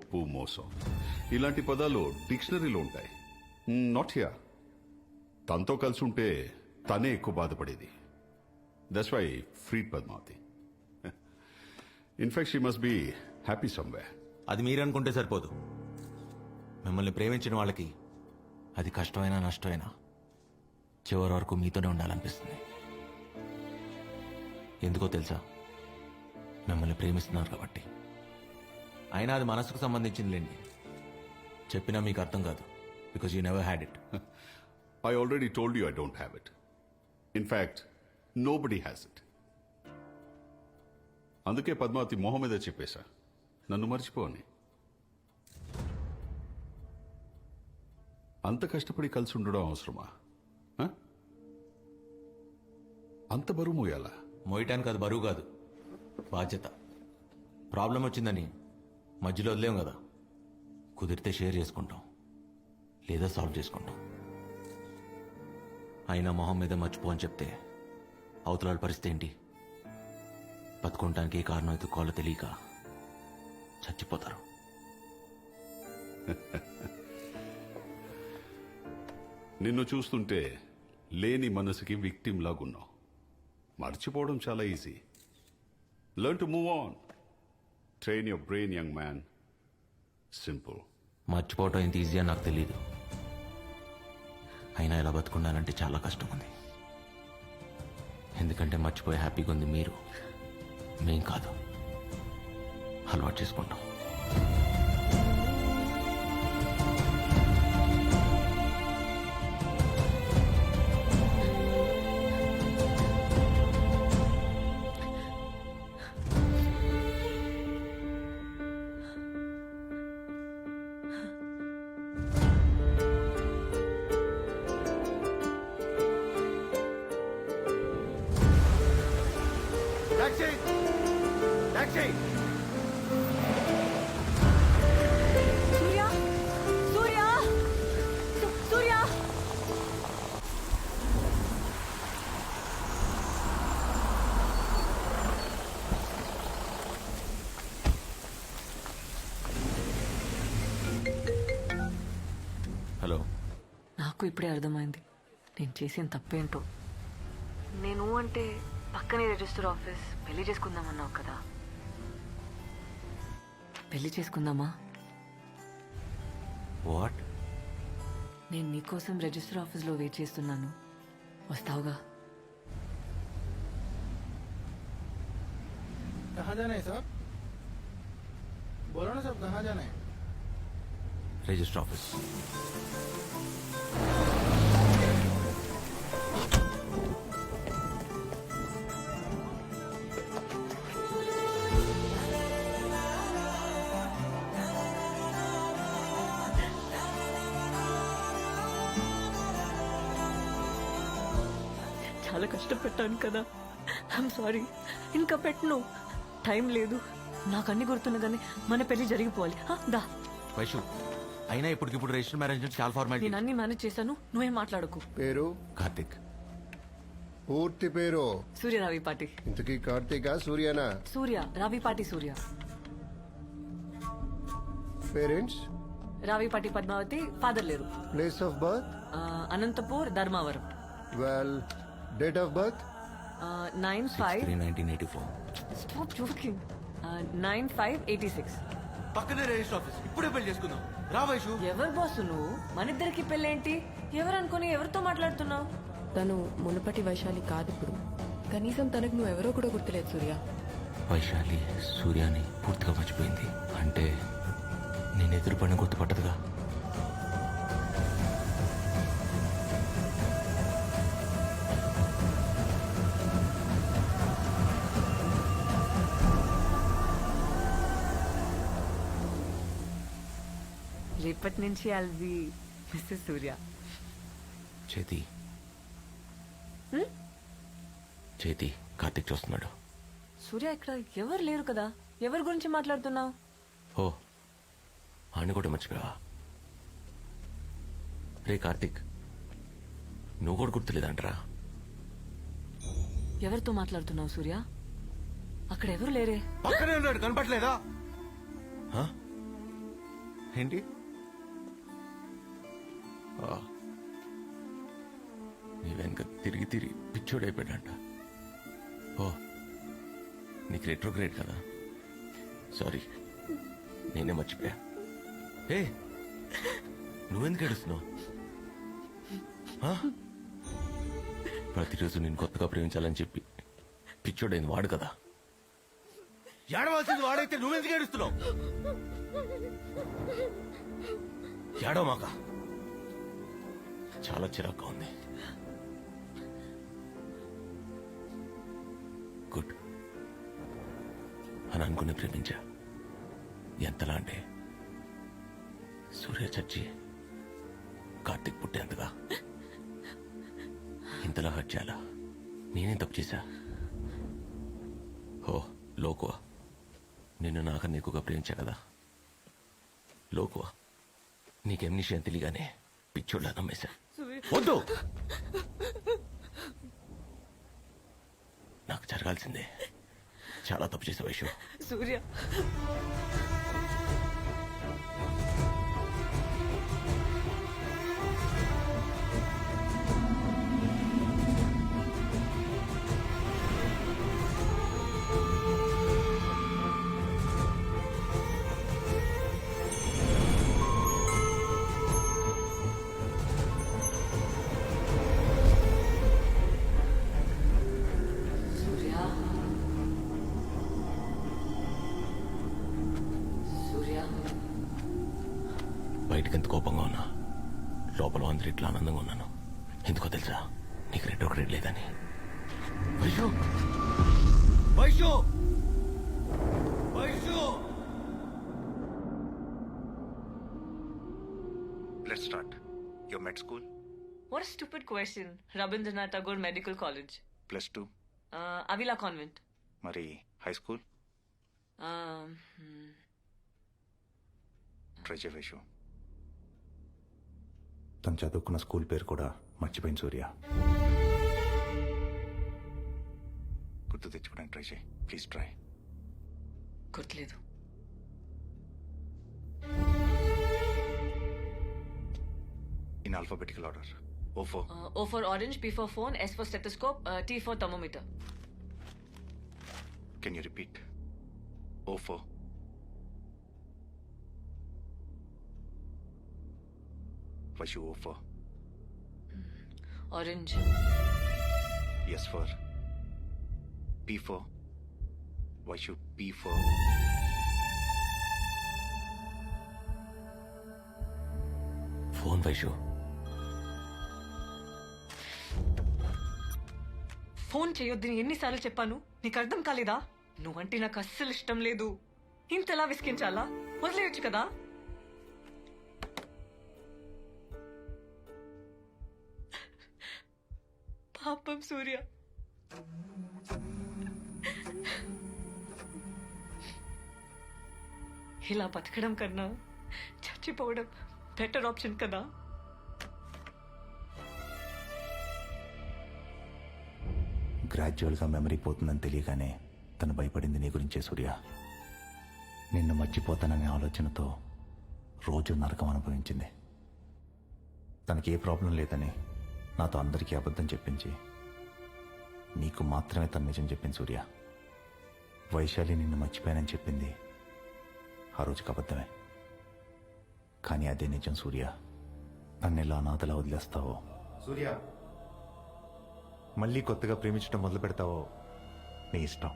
ఒప్పు మోసం ఇలాంటి పదాలు డిక్షనరీలో ఉంటాయి. Not here. తనతో కలిసి ఉంటే తనే ఎక్కువ బాధపడేది. That's why freed Padmavati. In fact she must be happy somewhere. అది మీరనుకుంటే సరిపోదు. మిమ్మల్ని ప్రేమించిన వాళ్ళకి అది కష్టమైనా నష్టమైనా చివరి వరకు మీతోనే ఉండాలనిపిస్తుంది. ఎందుకో తెలుసా? మిమ్మల్ని ప్రేమిస్తున్నారు కాబట్టి. అయినా అది మనసుకు సంబంధించింది లేండి. చెప్పినా మీకు అర్థం కాదు. Because you never had it. I already told you I don't have it. In fact, nobody has it. అందుకే పద్మావతి మొహం మీద చెప్పేశా, నన్ను మర్చిపోని. అంత కష్టపడి కలిసి ఉండడం అవసరమా? ఆ? అంత బరువు మోయాలా? మోయటానికి అది బరువు కాదు, బాధ్యత. ప్రాబ్లం వచ్చిందని మధ్యలో వదిలేం కదా. కుదిరితే షేర్ చేసుకుంటాం, లేదా సాల్వ్ చేసుకుంటాం. అయినా మొహం మీద మర్చిపో అని చెప్తే అవతలాల పరిస్థితి ఏంటి? బతుకుంటానికి ఏ కారణం ఎత్తుకోవాలో తెలియక చచ్చిపోతారు. నిన్ను చూస్తుంటే లేని మనసుకి విక్టిమ్ లాగున్నావు. మర్చిపోవడం చాలా easy. Learn to move on. Train your brain, young man. Simple. మర్చిపోవటం ఎంత ఈజీ అని నాకు తెలియదు. అయినా ఇలా బతుకున్నానంటే చాలా కష్టం ఉంది. ఎందుకంటే మర్చిపోయి హ్యాపీగా ఉంది మీరు, మేం కాదు. అలవాటు చేసుకుంటాం. సూర్య సూర్య సూర్య హలో. నాకు ఇప్పుడే అర్థమైంది నేను చేసిన తప్పేంటో. నేను అంటే పక్కనే రిజిస్టర్ ఆఫీస్, పెళ్లి చేసుకుందామన్నావు కదా. పెళ్లి చేసుకుందామా? వాట్? నేను నీకోసం రిజిస్టర్ ఆఫీస్లో వెయిట్ చేస్తున్నాను, వస్తావుగా? कहाँ जाना है साहब? बोलो ना साहब, कहाँ जाना है? Register office. చాలా కష్టపెట్టాను కదా. I'm sorry. ఇంకా పెట్టను, టైం లేదు. నాకు అన్ని గుర్తున్నదని మన పెళ్లి జరిగిపోవాలి. దా. వైషు, అయినా ఇప్పటికిప్పుడు రిజిస్టర్ మ్యారేజ్ చాలా ఫార్మాలిటీ. నేను అన్ని మేనేజ్ చేశాను, నువ్వేం మాట్లాడకు. పేరు? కార్తిక్. పూర్తి పేరు? సూర్య రావిపాటి. ఇంతకీ కార్తీకా సూర్యనా? సూర్య రావిపాటి సూర్య. పేరెంట్స్? రావిపాటి పద్మావతి. ఫాదర్ లేరు. Place of birth? Anantapur, Dharmavaram. Well, date of birth? 1984. Stop joking. 9/5/86. పక్కనే రిజిస్టర్ ఆఫీస్. ఇప్పుడే పెళ్లి చేసుకుందాం. రా వైషు. ఎవరు బాసు నువ్వు? మన ఇద్దరికి పెళ్ళేంటి? ఎవరు అనుకుని ఎవరితో మాట్లాడుతున్నావు? తను మునుపటి వైశాలి కాదు ఇప్పుడు. కనీసం తనకు నువ్వెవరో కూడా గుర్తులేదు సూర్య. వైశాలి సూర్యాని పూర్తిగా మర్చిపోయింది అంటే నేను ఎదురు పని గుర్తుపట్టదుగా. రేపటి నుంచి ఐల్ బి మిస్సెస్ సూర్య. చేతి చేతి కార్తిక్ చూస్తున్నాడు. సూర్య ఇక్కడ ఎవరు లేరు కదా, ఎవరి గురించి మాట్లాడుతున్నావు? ఓ, ఆయన కూడా మర్చిపోయావా? రే కార్తిక్, నువ్వు కూడా గుర్తులేదంటరా? ఎవరితో మాట్లాడుతున్నావు సూర్య? అక్కడ ఎవరు లేరే. పక్కనే ఉన్నాడు, కనపట్లేదా? ఏంటి నీ వెనక తిరిగి తిరిగి పిచ్చోడైపోయాడంట. ఓ నీకు రెట్రోగ్రేడ్ కదా, సారీ నేనే మర్చిపోయా. ఏ నువ్వెందుకు ఏడుస్తున్నావు? ప్రతిరోజు నేను కొత్తగా ప్రేమించాలని చెప్పి పిచ్చోడైంది వాడు కదా. ఏడవలసింది వాడైతే నువ్వెందుకు ఏడుస్తున్నావు? ఏడవమాక, చాలా చిరాగ్గా ఉంది. గుడ్ అని అనుకుని ప్రేమించా. ఎంతలా అంటే సూర్య చచ్చి కార్తిక్ పుట్టేంతగా. ఇంతలా హర్ట్ చేయాలా? నేనేం తప్పు చేశా? ఓ లోకువా, నిన్ను నాకన్నా ఎక్కువగా ప్రేమించా కదా. లోకువా, నీకేం విషయం తెలియగానే పిచ్చోళ్ళ నమ్మేశా. వద్దు, నాకు జరగాల్సిందే. చాలా తప్పు చేసే వైషు. సూర్య సూర్య సూర్య బయటకు ఎంత కోపంగా ఉన్నా లోపల అందరూ ఇట్లా ఆనందంగా ఉన్నాను. ఎందుకో తెలుసా? నీకు రెండో గ్రేడ్ లేదని. Vaishu Vaishu Vaishu Let's start. Your med school, What a stupid question. Rabindranath Tagore Medical College. +2. Avila Convent. Mari high school, try చేవేషు. తను చదువుకున్న స్కూల్ పేరు కూడా మర్చిపోయింది సూర్య. గుర్తు తెచ్చుకోవడానికి ట్రై చేయి, ప్లీజ్ ట్రై. గుర్తులేదు. In alphabetical order. O4. O for orange, P for phone, S for stethoscope, T for thermometer. Can you repeat? O4. Vaishu O4. Orange. S for P4. Vaishu P4. Phone Vaishu. Phone చేయొద్దని ఎన్నిసార్లు చెప్పాను? నీకు అర్థం కాలేదా? నువ్వంటే నాకు అస్సలు ఇష్టం లేదు. ఇంతలా విసిగించాలా? వదిలేయొచ్చు కదా. పాపం సూర్య. ఇలా బతకడం కన్నా చచ్చిపోవడం బెటర్ ఆప్షన్ కదా. గ్రాడ్యువల్గా మెమరీ పోతుందని తెలియగానే తను భయపడింది నీ గురించే సూర్య. నిన్ను మర్చిపోతాననే ఆలోచనతో రోజు నరకం అనుభవించింది. తనకి ఏ ప్రాబ్లం లేదని నాతో అందరికీ అబద్ధం చెప్పించి నీకు మాత్రమే తను నిజం చెప్పింది సూర్య. వైశాలి నిన్ను మర్చిపోయానని చెప్పింది ఆ రోజుకి అబద్ధమే. కానీ అదే నిజం సూర్య. నన్ను ఎలా అనాథలా వదిలేస్తావో సూర్య, మళ్ళీ కొత్తగా ప్రేమించడం మొదలు పెడతావో నీ ఇష్టం.